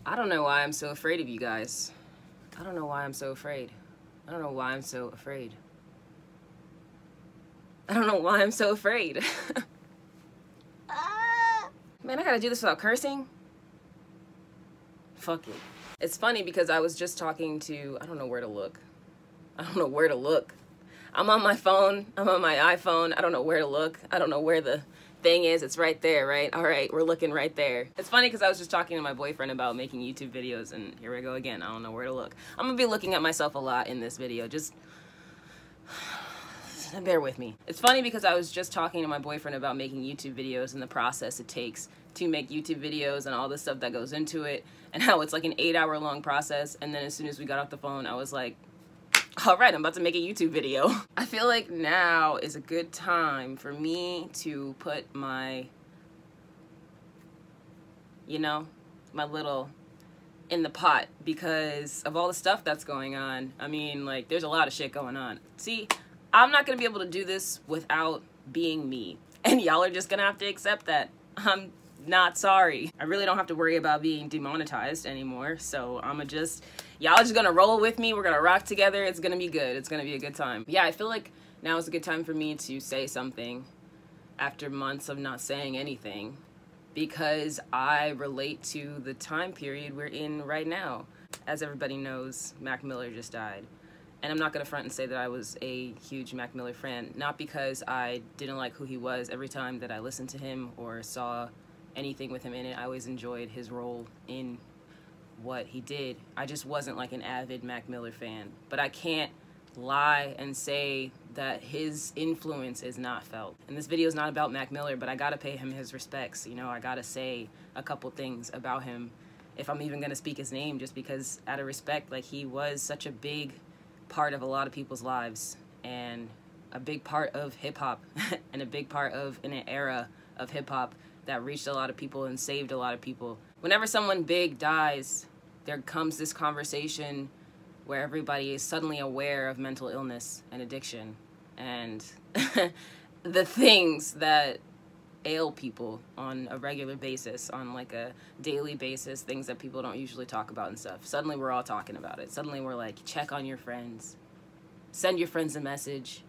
I don't know why I'm so afraid of you guys. I don't know why I'm so afraid. I don't know why I'm so afraid. I don't know why I'm so afraid. Man, I gotta do this without cursing? Fuck it. It's funny because I was just talking to, I don't know where to look. I don't know where to look. I'm on my phone. I'm on my iPhone. I don't know where to look. I don't know where the thing is. It's right there, right? All right, we're looking right there. It's funny because I was just talking to my boyfriend about making YouTube videos, and here we go again. I don't know where to look. I'm gonna be looking at myself a lot in this video. Just bear with me. It's funny because I was just talking to my boyfriend about making YouTube videos and the process it takes to make YouTube videos and all the stuff that goes into it, and how it's like an 8-hour long process. And then as soon as we got off the phone, I was like, all right, I'm about to make a YouTube video. I feel like now is a good time for me to put my, you know, my little in the pot because of all the stuff that's going on. I mean, like, there's a lot of shit going on. See, I'm not gonna be able to do this without being me. And y'all are just gonna have to accept that. I'm not sorry. I really don't have to worry about being demonetized anymore. So y'all just gonna roll with me. We're gonna rock together. It's gonna be good. It's gonna be a good time. Yeah, I feel like now is a good time for me to say something after months of not saying anything, because I relate to the time period we're in right now. As everybody knows, Mac Miller just died. And I'm not gonna front and say that I was a huge Mac Miller fan, not because I didn't like who he was. Every time that I listened to him or saw anything with him in it, I always enjoyed his role in what he did. I just wasn't like an avid Mac Miller fan. But I can't lie and say that his influence is not felt. And this video is not about Mac Miller, but I gotta pay him his respects. You know, I gotta say a couple things about him if I'm even gonna speak his name, just because out of respect, like, he was such a big part of a lot of people's lives and a big part of hip-hop and a big part of an era of hip-hop that reached a lot of people and saved a lot of people. Whenever someone big dies, there comes this conversation where everybody is suddenly aware of mental illness and addiction and the things that ail people on a regular basis, on like a daily basis, things that people don't usually talk about and stuff. Suddenly we're all talking about it. Suddenly we're like, check on your friends. Send your friends a message.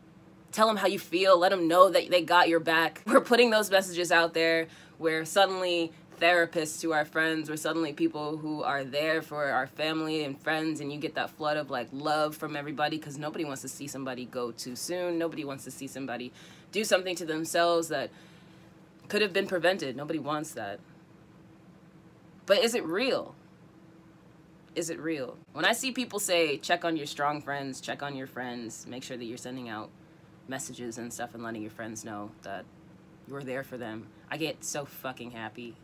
Tell them how you feel. Let them know that they got your back. We're putting those messages out there where suddenly therapists to our friends, we're suddenly people who are there for our family and friends, and you get that flood of like love from everybody because nobody wants to see somebody go too soon. Nobody wants to see somebody do something to themselves that could have been prevented. Nobody wants that. But is it real? Is it real? When I see people say, check on your strong friends, check on your friends, make sure that you're sending out messages and stuff and letting your friends know that you're there for them, I get so fucking happy.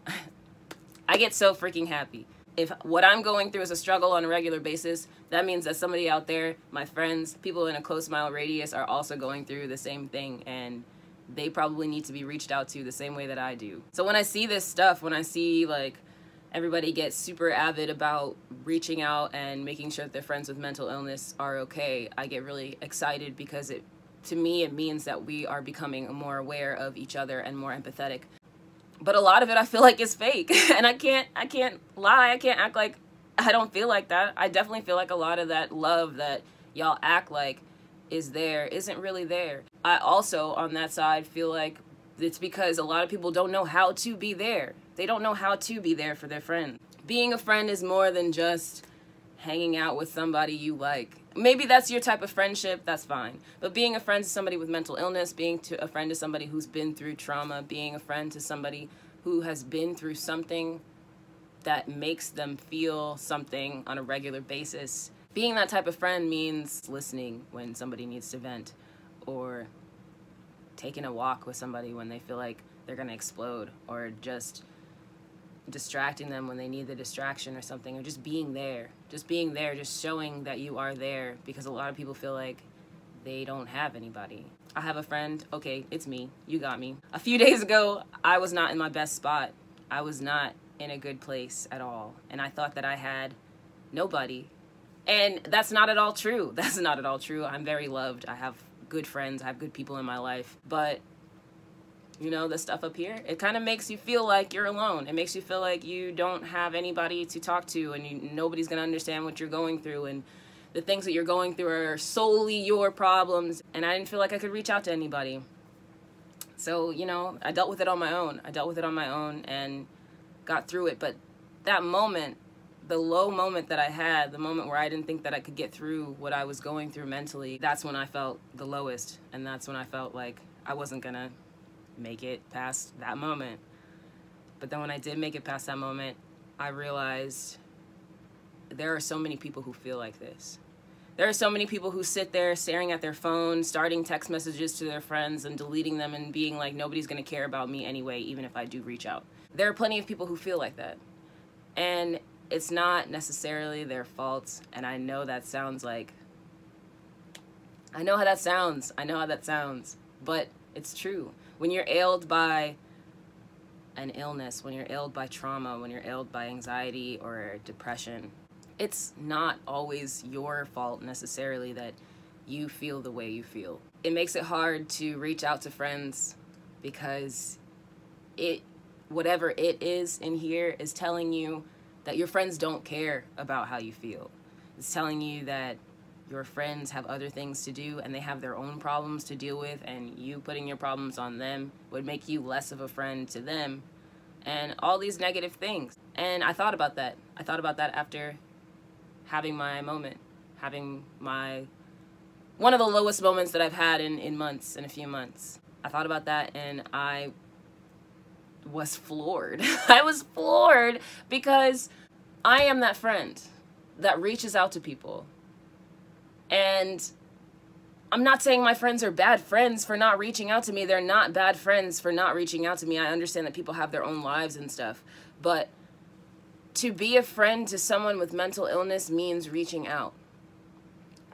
I get so freaking happy. If what I'm going through is a struggle on a regular basis, that means that somebody out there, my friends, people in a close mile radius, are also going through the same thing, and they probably need to be reached out to the same way that I do. So when I see this stuff, when I see like everybody get super avid about reaching out and making sure that their friends with mental illness are okay, I get really excited because to me it means that we are becoming more aware of each other and more empathetic. But a lot of it I feel like is fake. And I can't lie, I can't act like I don't feel like that. I definitely feel like a lot of that love that y'all act like is there isn't really there. I also, on that side, feel like it's because a lot of people don't know how to be there. They don't know how to be there for their friends. Being a friend is more than just hanging out with somebody you like. Maybe that's your type of friendship, that's fine. But being a friend to somebody with mental illness, being a friend to somebody who's been through trauma, being a friend to somebody who has been through something that makes them feel something on a regular basis, being that type of friend means listening when somebody needs to vent, or taking a walk with somebody when they feel like they're gonna explode, or just distracting them when they need the distraction or something, or just being there, just showing that you are there, because a lot of people feel like they don't have anybody. I have a friend, okay, it's me, you got me. A few days ago, I was not in my best spot. I was not in a good place at all, and I thought that I had nobody. And that's not at all true. That's not at all true. I'm very loved. I have good friends. I have good people in my life. But you know, the stuff up here, it kind of makes you feel like you're alone. It makes you feel like you don't have anybody to talk to, and nobody's going to understand what you're going through, and the things that you're going through are solely your problems. And I didn't feel like I could reach out to anybody. So, you know, I dealt with it on my own. I dealt with it on my own and got through it. But that moment, the low moment that I had, the moment where I didn't think that I could get through what I was going through mentally, that's when I felt the lowest. And that's when I felt like I wasn't gonna make it past that moment. But then when I did make it past that moment, I realized there are so many people who feel like this. There are so many people who sit there staring at their phone, starting text messages to their friends and deleting them and being like, nobody's gonna care about me anyway, even if I do reach out. There are plenty of people who feel like that. And it's not necessarily their fault. And I know that sounds like, I know how that sounds, but it's true. When you're ailed by an illness, when you're ailed by trauma, when you're ailed by anxiety or depression, it's not always your fault necessarily that you feel the way you feel. It makes it hard to reach out to friends because whatever it is in here is telling you that your friends don't care about how you feel. It's telling you that your friends have other things to do and they have their own problems to deal with, and you putting your problems on them would make you less of a friend to them, and all these negative things. And I thought about that. I thought about that after having my moment, having one of the lowest moments that I've had in months, in a few months. I thought about that and I was floored. I was floored because I am that friend that reaches out to people. And I'm not saying my friends are bad friends for not reaching out to me. They're not bad friends for not reaching out to me. I understand that people have their own lives and stuff. But to be a friend to someone with mental illness means reaching out.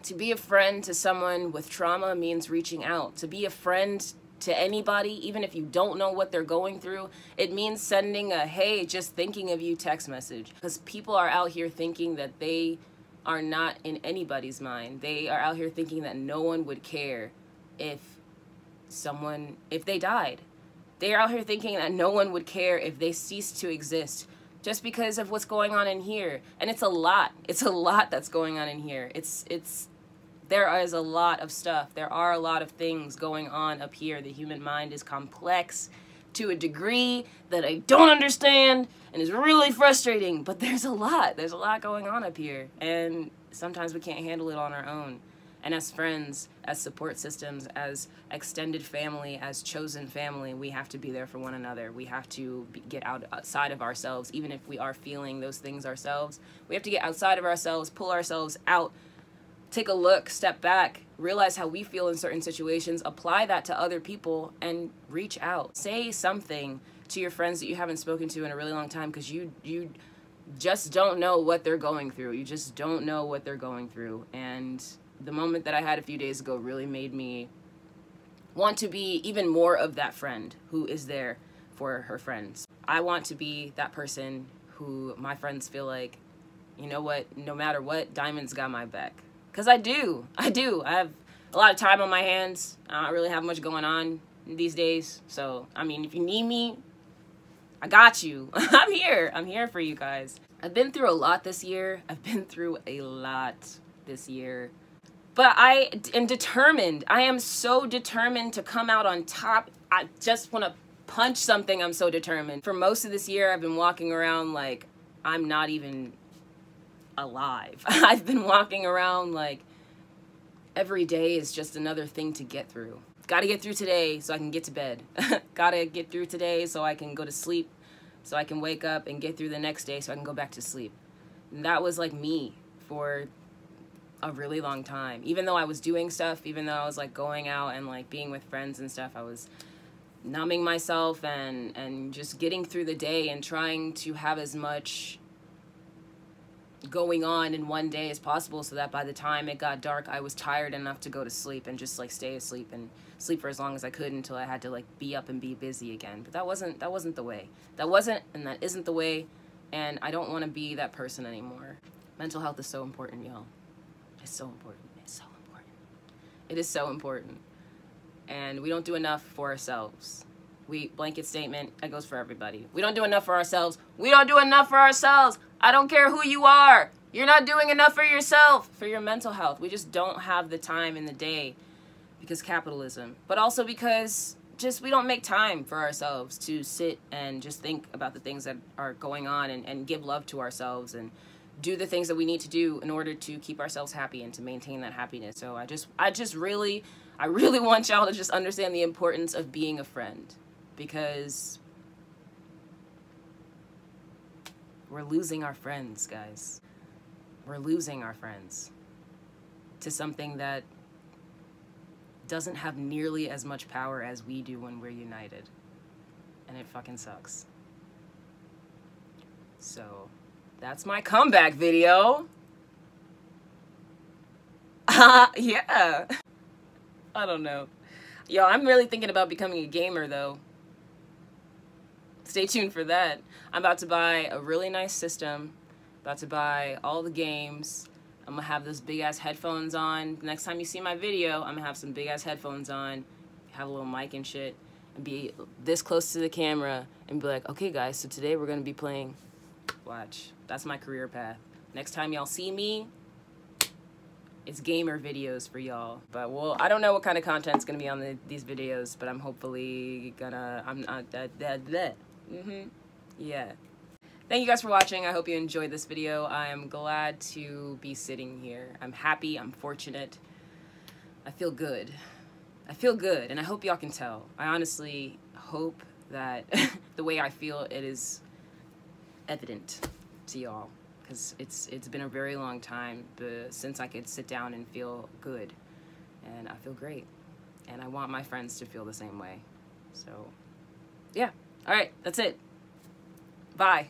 To be a friend to someone with trauma means reaching out. To be a friend to anybody, even if you don't know what they're going through, it means sending a, hey, just thinking of you text message. Because people are out here thinking that they are not in anybody's mind. They are out here thinking that no one would care if they died. They are out here thinking that no one would care if they ceased to exist just because of what's going on in here. And it's a lot. It's a lot that's going on in here. There is a lot of stuff. There are a lot of things going on up here. The human mind is complex to a degree that I don't understand and is really frustrating, but there's a lot going on up here, and sometimes we can't handle it on our own. And as friends, as support systems, as extended family, as chosen family, we have to be there for one another. We have to get outside of ourselves, even if we are feeling those things ourselves. We have to get outside of ourselves, pull ourselves out, take a look, step back, realize how we feel in certain situations, apply that to other people, and reach out. Say something to your friends that you haven't spoken to in a really long time, because you just don't know what they're going through. You just don't know what they're going through. And the moment that I had a few days ago really made me want to be even more of that friend who is there for her friends. I want to be that person who my friends feel like, you know what, no matter what, Diamond's got my back. Because I do. I have a lot of time on my hands. I don't really have much going on these days. So, I mean, if you need me, I got you. I'm here. I'm here for you guys. I've been through a lot this year. But I am determined. I am so determined to come out on top. I just want to punch something. I'm so determined. For most of this year, I've been walking around like I'm not even alive. I've been walking around like every day is just another thing to get through. Gotta get through today so I can get to bed. Gotta get through today so I can go to sleep, so I can wake up and get through the next day so I can go back to sleep. And that was like me for a really long time. Even though I was doing stuff, even though I was like going out and like being with friends and stuff, I was numbing myself and just getting through the day and trying to have as much going on in one day as possible so that by the time it got dark, I was tired enough to go to sleep and just like stay asleep and sleep for as long as I could until I had to like be up and be busy again. But that wasn't the way. That wasn't and that isn't the way, and I don't want to be that person anymore. Mental health is so important, y'all. It's so important. It's so important. It is so important. And we don't do enough for ourselves. blanket statement, that goes for everybody. We don't do enough for ourselves. We don't do enough for ourselves. I don't care who you are. You're not doing enough for yourself, for your mental health. We just don't have the time in the day because capitalism, but also because just we don't make time for ourselves to sit and just think about the things that are going on and give love to ourselves and do the things that we need to do in order to keep ourselves happy and to maintain that happiness. So I really want y'all to just understand the importance of being a friend, because we're losing our friends, guys. We're losing our friends to something that doesn't have nearly as much power as we do when we're united. And it fucking sucks. So, that's my comeback video. Yeah. I don't know. Yo, I'm really thinking about becoming a gamer, though. Stay tuned for that. I'm about to buy a really nice system. About to buy all the games. I'm gonna have those big ass headphones on. Next time you see my video, I'm gonna have some big ass headphones on, have a little mic and shit, and be this close to the camera and be like, okay guys, so today we're gonna be playing. Watch. That's my career path. Next time y'all see me, it's gamer videos for y'all. But well, I don't know what kind of content's gonna be on these videos, but I'm hopefully gonna, yeah. Thank you guys for watching. I hope you enjoyed this video. I am glad to be sitting here. I'm happy, I'm fortunate. I feel good. I feel good, and I hope y'all can tell. I honestly hope that the way I feel, it is evident to y'all, because it's been a very long time since I could sit down and feel good, and I feel great, and I want my friends to feel the same way. So yeah, all right, that's it. Bye.